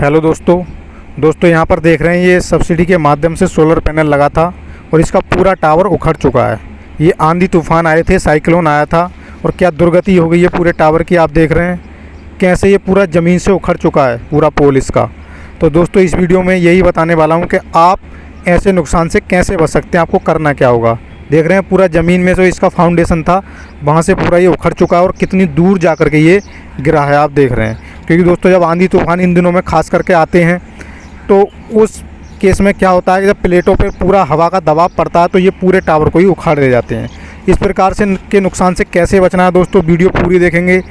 Hello दोस्तों यहाँ पर देख रहे हैं ये सब्सिडी के माध्यम से सोलर पैनल लगा था और इसका पूरा टावर उखड़ चुका है। ये आंधी तूफान आए थे, साइक्लोन आया था और क्या दुर्गति हो गई है पूरे टावर की। आप देख रहे हैं कैसे ये पूरा ज़मीन से उखड़ चुका है पूरा पोल इसका। तो दोस्तों इस वीडियो में यही बताने वाला हूँ कि आप ऐसे नुकसान से कैसे बच सकते हैं, आपको करना क्या होगा। देख रहे हैं पूरा ज़मीन में जो इसका फाउंडेशन था वहाँ से पूरा ये उखड़ चुका है और कितनी दूर जा कर के ये गिरा है आप देख रहे हैं। क्योंकि दोस्तों जब आंधी तूफान इन दिनों में ख़ास करके आते हैं तो उस केस में क्या होता है कि जब प्लेटों पे पूरा हवा का दबाव पड़ता है तो ये पूरे टावर को ही उखाड़ ले जाते हैं। इस प्रकार से के नुकसान से कैसे बचना है दोस्तों, वीडियो पूरी देखेंगे,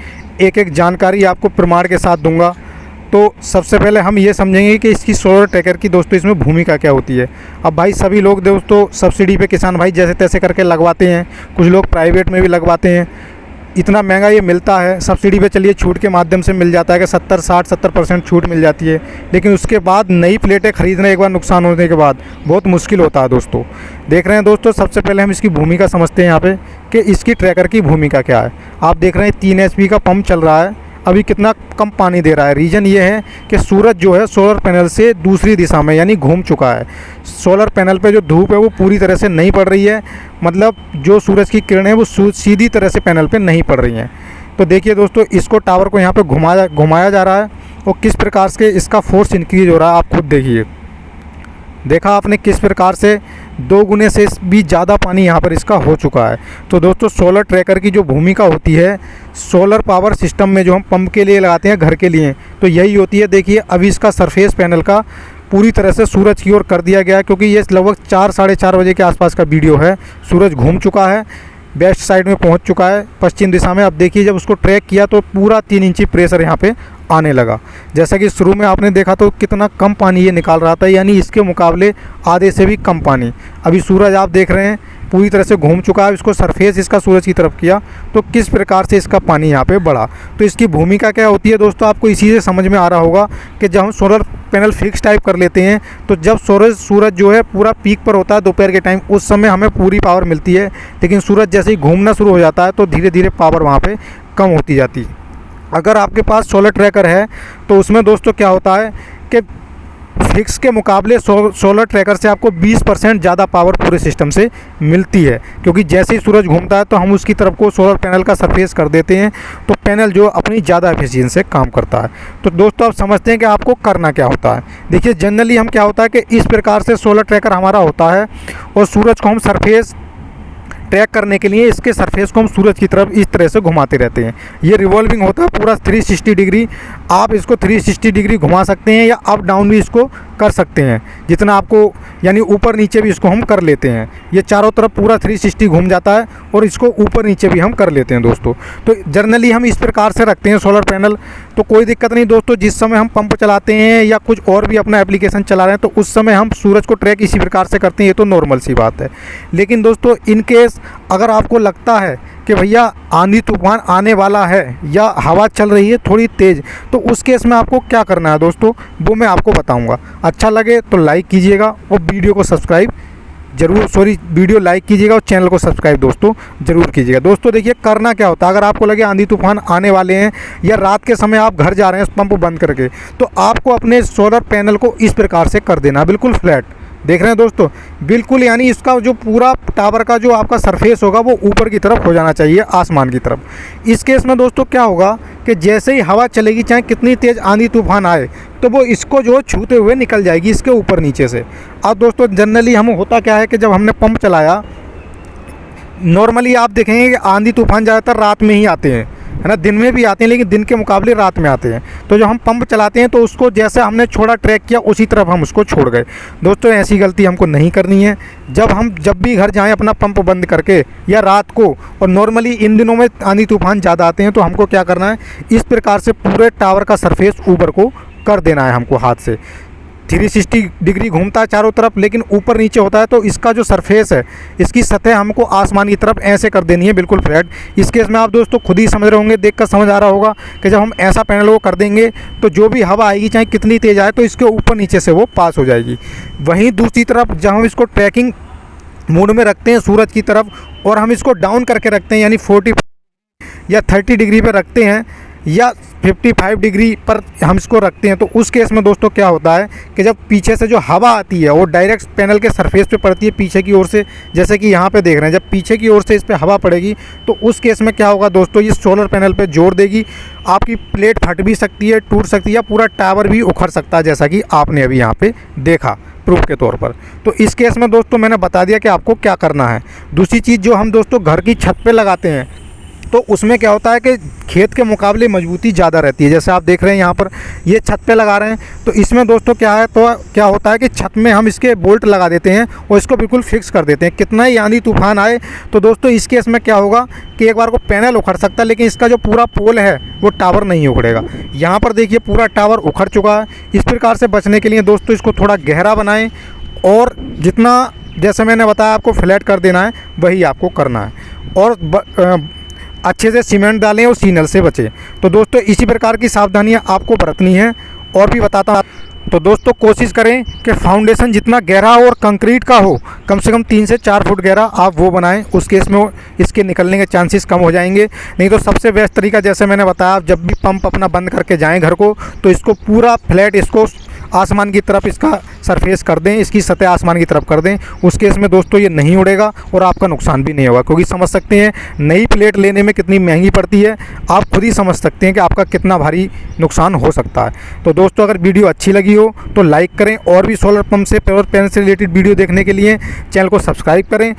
एक एक जानकारी आपको प्रमाण के साथ दूंगा। तो सबसे पहले हम ये समझेंगे कि इसकी सोलर ट्रैकर की दोस्तों इसमें भूमिका क्या होती है। अब भाई सभी लोग दोस्तों सब्सिडी पे किसान भाई जैसे तैसे करके लगवाते हैं, कुछ लोग प्राइवेट में भी लगवाते हैं। इतना महंगा ये मिलता है सब्सिडी पे, चलिए छूट के माध्यम से मिल जाता है कि 70-60-70% छूट मिल जाती है, लेकिन उसके बाद नई प्लेटें खरीदना एक बार नुकसान होने के बाद बहुत मुश्किल होता है दोस्तों। देख रहे हैं दोस्तों सबसे पहले हम इसकी भूमिका समझते हैं यहाँ पे कि इसकी ट्रैकर की भूमिका क्या है। आप देख रहे हैं 3 HP का पंप चल रहा है, अभी कितना कम पानी दे रहा है। रीज़न ये है कि सूरज जो है सोलर पैनल से दूसरी दिशा में यानी घूम चुका है। सोलर पैनल पे जो धूप है वो पूरी तरह से नहीं पड़ रही है, मतलब जो सूरज की किरणें वो सीधी तरह से पैनल पे नहीं पड़ रही हैं। तो देखिए दोस्तों इसको टावर को यहाँ पे घुमाया जा रहा है और किस प्रकार से इसका फोर्स इंक्रीज हो रहा है आप खुद देखिए। देखा आपने किस प्रकार से 2 गुने से भी ज़्यादा पानी यहाँ पर इसका हो चुका है। तो दोस्तों सोलर ट्रैकर की जो भूमिका होती है सोलर पावर सिस्टम में जो हम पंप के लिए लगाते हैं घर के लिए, तो यही होती है। देखिए अभी इसका सरफेस पैनल का पूरी तरह से सूरज की ओर कर दिया गया है, क्योंकि ये लगभग 4-4:30 बजे के आसपास का वीडियो है। सूरज घूम चुका है, वेस्ट साइड में पहुंच चुका है पश्चिम दिशा में। अब देखिए जब उसको ट्रैक किया तो पूरा 3 इंची प्रेशर यहाँ पे आने लगा। जैसा कि शुरू में आपने देखा तो कितना कम पानी ये निकाल रहा था, यानी इसके मुकाबले आधे से भी कम पानी। अभी सूरज आप देख रहे हैं पूरी तरह से घूम चुका है, इसको सरफेस इसका सूरज की तरफ किया तो किस प्रकार से इसका पानी यहाँ पे बढ़ा। तो इसकी भूमिका क्या होती है दोस्तों, आपको इसी से समझ में आ रहा होगा कि जब हम सोलर पैनल फिक्स टाइप कर लेते हैं तो जब सूरज जो है पूरा पीक पर होता है दोपहर के टाइम, उस समय हमें पूरी पावर मिलती है। लेकिन सूरज जैसे ही घूमना शुरू हो जाता है तो धीरे धीरे पावर वहाँ पर कम होती जाती है। अगर आपके पास सोलर ट्रैकर है तो उसमें दोस्तों क्या होता है कि फिक्स के मुकाबले सोलर ट्रैकर से आपको 20% ज़्यादा पावर पूरे सिस्टम से मिलती है, क्योंकि जैसे ही सूरज घूमता है तो हम उसकी तरफ को सोलर पैनल का सरफेस कर देते हैं तो पैनल जो अपनी ज़्यादा एफिशिएंसी से काम करता है। तो दोस्तों आप समझते हैं कि आपको करना क्या होता है। देखिए जनरली हम क्या होता है कि इस प्रकार से सोलर ट्रैकर हमारा होता है और सूरज को हम सरफेस ट्रैक करने के लिए इसके सरफेस को हम सूरज की तरफ इस तरह से घुमाते रहते हैं। ये रिवॉल्विंग होता है पूरा 360 डिग्री। आप इसको 360 डिग्री घुमा सकते हैं या अप डाउन भी इसको कर सकते हैं, जितना आपको यानी ऊपर नीचे भी इसको हम कर लेते हैं। ये चारों तरफ पूरा 360 घूम जाता है और इसको ऊपर नीचे भी हम कर लेते हैं दोस्तों। तो जनरली हम इस प्रकार से रखते हैं सोलर पैनल, तो कोई दिक्कत नहीं दोस्तों। जिस समय हम पंप चलाते हैं या कुछ और भी अपना एप्लीकेशन चला रहे हैं तो उस समय हम सूरज को ट्रैक इसी प्रकार से करते हैं, ये तो नॉर्मल सी बात है। लेकिन दोस्तों इन केस अगर आपको लगता है कि भैया आंधी तूफान आने वाला है या हवा चल रही है थोड़ी तेज़, तो उस केस में आपको क्या करना है दोस्तों वो मैं आपको बताऊंगा। अच्छा लगे तो लाइक कीजिएगा और वीडियो को सब्सक्राइब वीडियो लाइक कीजिएगा और चैनल को सब्सक्राइब दोस्तों ज़रूर कीजिएगा। दोस्तों देखिए करना क्या होता है, अगर आपको लगे आंधी तूफान आने वाले हैं या रात के समय आप घर जा रहे हैं पंप बंद करके, तो आपको अपने सोलर पैनल को इस प्रकार से कर देना बिल्कुल फ्लैट। देख रहे हैं दोस्तों बिल्कुल, यानी इसका जो पूरा टावर का जो आपका सरफेस होगा वो ऊपर की तरफ हो जाना चाहिए, आसमान की तरफ। इस केस में दोस्तों क्या होगा कि जैसे ही हवा चलेगी चाहे कितनी तेज़ आंधी तूफान आए तो वो इसको जो छूते हुए निकल जाएगी इसके ऊपर नीचे से। अब दोस्तों जनरली हम होता क्या है कि जब हमने पंप चलाया, नॉर्मली आप देखेंगे कि आंधी तूफान ज़्यादातर रात में ही आते हैं, है ना। दिन में भी आते हैं लेकिन दिन के मुकाबले रात में आते हैं। तो जब हम पंप चलाते हैं तो उसको जैसे हमने छोड़ा ट्रैक किया उसी तरफ हम उसको छोड़ गए। दोस्तों ऐसी गलती हमको नहीं करनी है। जब भी घर जाएं अपना पंप बंद करके या रात को, और नॉर्मली इन दिनों में आंधी तूफान ज़्यादा आते हैं, तो हमको क्या करना है इस प्रकार से पूरे टावर का सरफेस ऊपर को कर देना है हमको हाथ से। 360 डिग्री घूमता है चारों तरफ, लेकिन ऊपर नीचे होता है तो इसका जो सरफेस है इसकी सतह हमको आसमान की तरफ ऐसे कर देनी है बिल्कुल फ्लैट। इस केस में आप दोस्तों खुद ही समझ रहे होंगे, देखकर समझ आ रहा होगा कि जब हम ऐसा पैनल को कर देंगे तो जो भी हवा आएगी चाहे कितनी तेज़ आए तो इसके ऊपर नीचे से वो पास हो जाएगी। वहीं दूसरी तरफ जब हम इसको ट्रैकिंग मोड में रखते हैं सूरज की तरफ और हम इसको डाउन करके रखते हैं यानी 40 या 30 डिग्री पर रखते हैं, या 55 डिग्री पर हम इसको रखते हैं, तो उस केस में दोस्तों क्या होता है कि जब पीछे से जो हवा आती है वो डायरेक्ट पैनल के सरफेस पे पड़ती है पीछे की ओर से, जैसे कि यहाँ पे देख रहे हैं, जब पीछे की ओर से इस पे हवा पड़ेगी तो उस केस में क्या होगा दोस्तों, ये सोलर पैनल पे जोर देगी, आपकी प्लेट फट भी सकती है, टूट सकती है, या पूरा टावर भी उखड़ सकता है, जैसा कि आपने अभी यहाँ पे देखा प्रूफ के तौर पर। तो इस केस में दोस्तों मैंने बता दिया कि आपको क्या करना है। दूसरी चीज़ जो हम दोस्तों घर की छत पे लगाते हैं, तो उसमें क्या होता है कि खेत के मुकाबले मजबूती ज़्यादा रहती है। जैसे आप देख रहे हैं यहाँ पर ये छत पे लगा रहे हैं, तो इसमें दोस्तों क्या है, तो क्या होता है कि छत में हम इसके बोल्ट लगा देते हैं और इसको बिल्कुल फिक्स कर देते हैं। कितना ही आंधी तूफान आए तो दोस्तों इस केस में क्या होगा कि एक बार को पैनल उखड़ सकता है, लेकिन इसका जो पूरा पोल है वो टावर नहीं उखड़ेगा। यहाँ पर देखिए पूरा टावर उखड़ चुका है। इस प्रकार से बचने के लिए दोस्तों इसको थोड़ा गहरा बनाएँ, और जितना जैसे मैंने बताया आपको फ्लैट कर देना है वही आपको करना है, और अच्छे से सीमेंट डालें और सीनल से बचें। तो दोस्तों इसी प्रकार की सावधानियां आपको बरतनी है। और भी बताता हूं, तो दोस्तों कोशिश करें कि फाउंडेशन जितना गहरा हो और कंक्रीट का हो, कम से कम 3 से 4 फुट गहरा आप वो बनाएं। उस केस में इसके निकलने के चांसेस कम हो जाएंगे। नहीं तो सबसे बेस्ट तरीका जैसे मैंने बताया, आप जब भी पंप अपना बंद करके जाएं घर को, तो इसको पूरा फ्लैट, इसको आसमान की तरफ इसका सरफेस कर दें, इसकी सतह आसमान की तरफ कर दें। उस केस में दोस्तों ये नहीं उड़ेगा और आपका नुकसान भी नहीं होगा, क्योंकि समझ सकते हैं नई प्लेट लेने में कितनी महंगी पड़ती है। आप खुद ही समझ सकते हैं कि आपका कितना भारी नुकसान हो सकता है। तो दोस्तों अगर वीडियो अच्छी लगी हो तो लाइक करें, और भी सोलर पंप से, सोलर पैनल से रिलेटेड वीडियो देखने के लिए चैनल को सब्सक्राइब करें।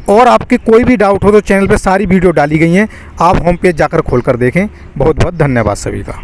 और आपकी कोई भी डाउट हो तो चैनल पर सारी वीडियो डाली गई हैं, आप होम पेज जाकर खोल कर देखें। बहुत बहुत धन्यवाद सभी का।